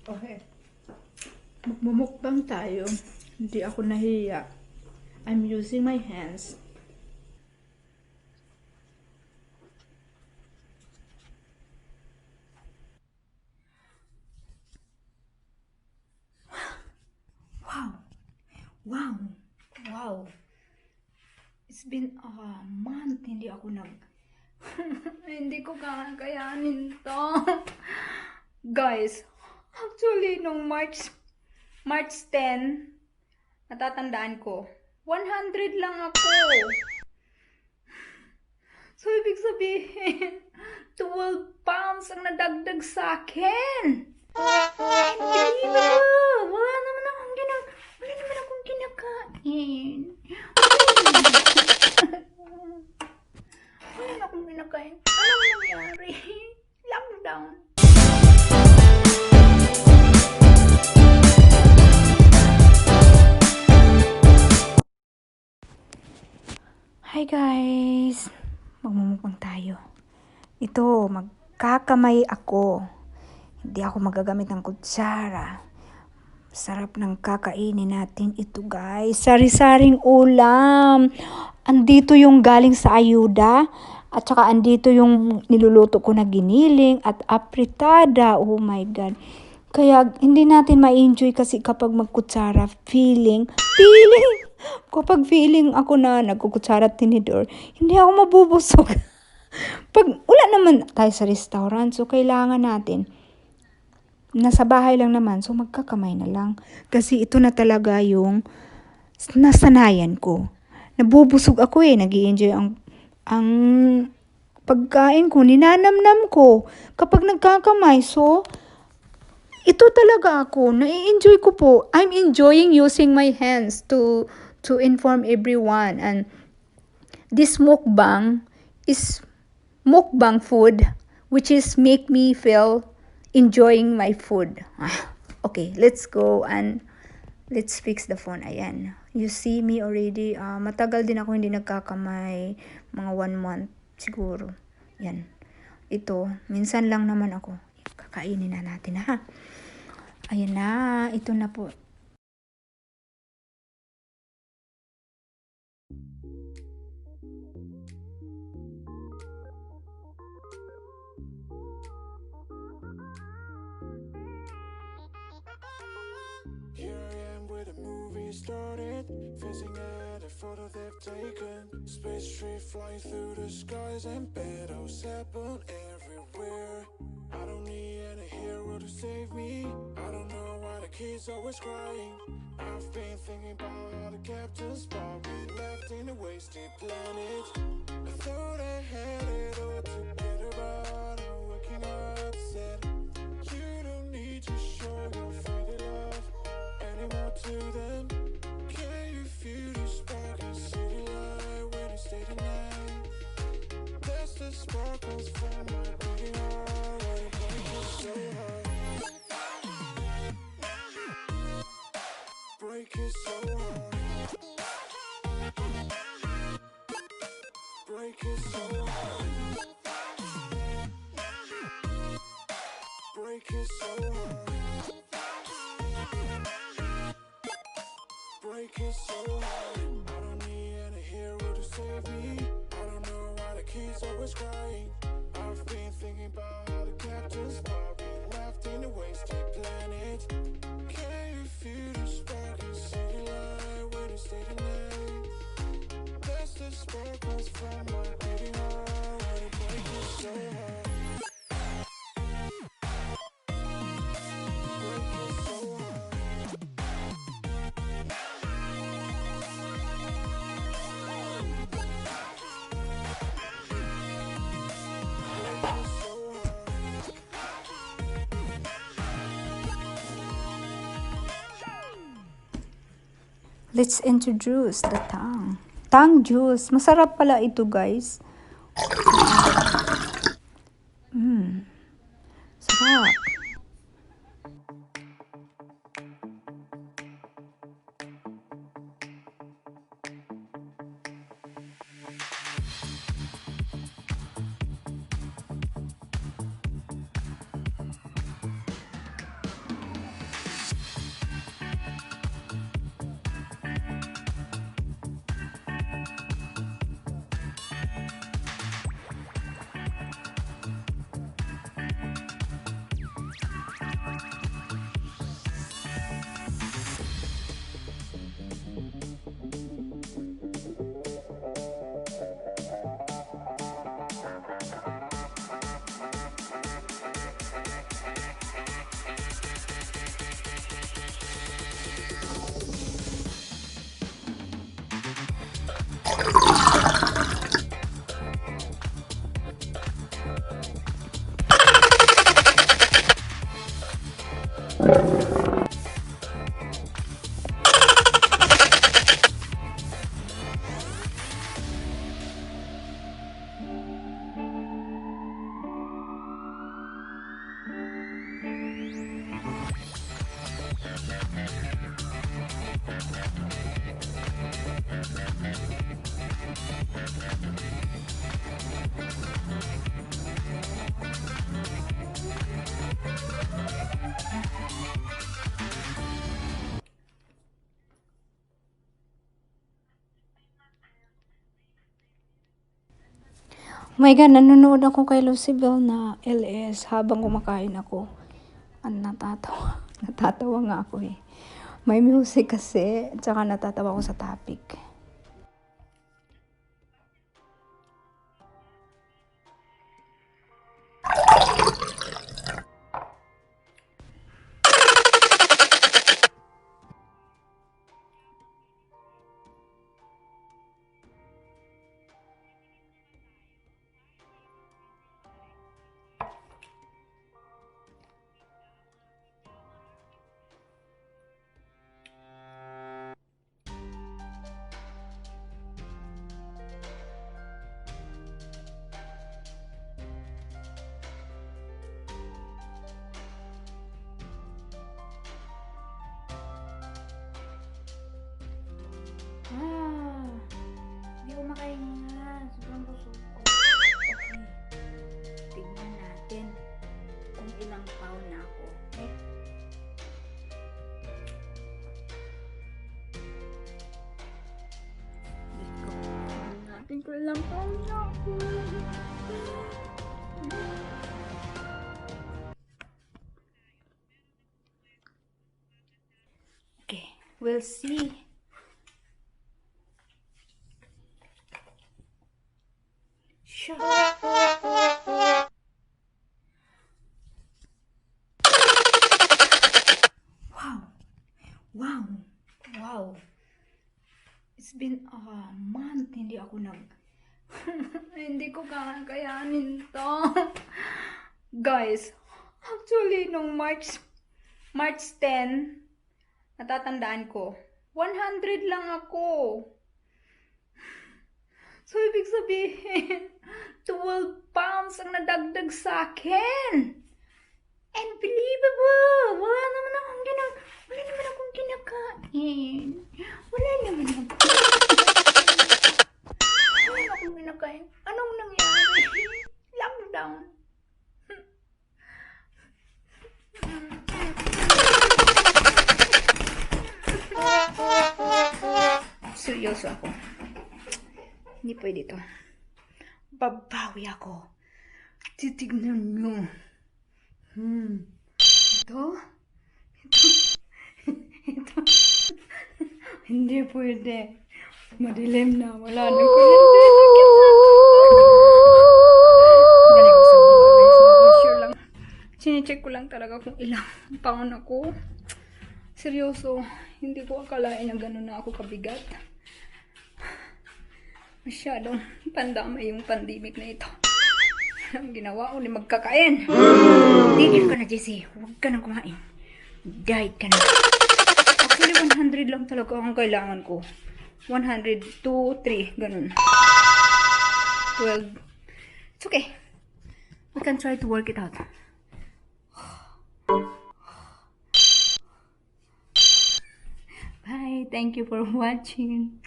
Okay. Magmumukbang tayo. Hindi ako nahiya. I'm using my hands. Wow! Wow! Wow! It's been a month hindi ako hindi ko kakayanin to. Guys, actually, nung March 10, natatandaan ko, 100 lang ako. So, ibig sabihin, 12 pounds ang nadagdag sa akin. Unbelievable! Wala naman akong kinakain. Wala na akong kinakain. Anong nangyari? Lockdown. Hi guys! Magmumukbang tayo. Ito, magkakamay ako. Hindi ako magagamit ng kutsara. Sarap ng kakainin natin ito guys. Sari-saring ulam. Andito yung galing sa ayuda. At saka andito yung niluluto ko na giniling at apritada. Oh my God. Kaya hindi natin ma-enjoy kasi kapag magkutsara, kapag feeling ako na nagkukutsara at tinidor, hindi ako mabubusog. Pag wala naman tayo sa restaurant, so kailangan natin, nasa bahay lang naman, so magkakamay na lang. Kasi ito na talaga yung nasanayan ko. Nabubusog ako nag-i-enjoy ang pagkain ko, ninanamnam ko kapag nagkakamay. So, ito talaga ako, nai-enjoy ko po. I'm enjoying using my hands to inform everyone. And this mukbang is mukbang food, which is make me feel enjoying my food. Okay, let's go and let's fix the phone. Ayan. You see me already. Matagal din ako hindi nagkakamay. Mga 1 month siguro. Yan. Ito, minsan lang naman ako. Kakainin na natin ha. Ayan na. Ito na po. Here I am where the movie started, facing at a photo they've taken. Space tree flying through the skies and battles happen everywhere. I don't need any hero to save me. I don't know why the kids always crying. I've been thinking about how the captain's spot we left in a wasted planet. I thought I had it all together, but I'm waking up sad. You don't need to show your faded love anymore to them. Can you feel the spark in city light when you stay the night? That's the sparkles from my beating heart when it breaks so hard. Break it so hard. Break it so hard. Break it so hard. Break it so hard. I don't need any hero to save me. I don't know why the kids always crying. I've been thinking about how the captain's spot we left in a wasted planet. Can you feel the spark in city light when you stay the night? That's the sparkles from my beating heart when it breaks so hard. Break it so hard. Let's introduce the Tang. Tang juice. Masarap pala ito, guys. Sarap. Oh my God, nanonood ako kay Lucibel na LS habang kumakain ako. Ang natatawa. Natatawa nga ako eh. May music kasi, tsaka natatawa ako sa topic. Hindi ko makahinga. Sobrang busog ko. Okay. Tignan natin kung ilang pound na ako. Okay? Let's go. Tignan natin kung ilang pound na ako. Okay. We'll see. Sure. Wow. It's been a month hindi ako hindi ko kakayanin to. Guys, actually nung March 10, natatandaan ko, 100 lang ako. So, ibig sabihin, 12 pounds ang nadagdag sa akin. Unbelievable! Wala naman akong kinakain. Anong nangyari? Lockdown. Seryoso ako. Hindi pwede to. Babawi ako. Titignan nyo. Ito. Hindi pwede. Madilim na. Wala na kuryente. Dali ko sa buha guys. Sure lang. Sine-check ko lang talaga kung ilang pound ako. Seryoso. Hindi ko akalain na gano'n na ako kabigat. Masyadong pandamay yung pandemic na ito. Ang ginawa ko ni magkakain. Tigil ka na, Jessie. Huwag ka na kumain. Diet ka na. Actually, 100 lang talaga ang kailangan ko. 100, 2, 3, ganun. Well, it's okay. We can try to work it out. Bye. Thank you for watching.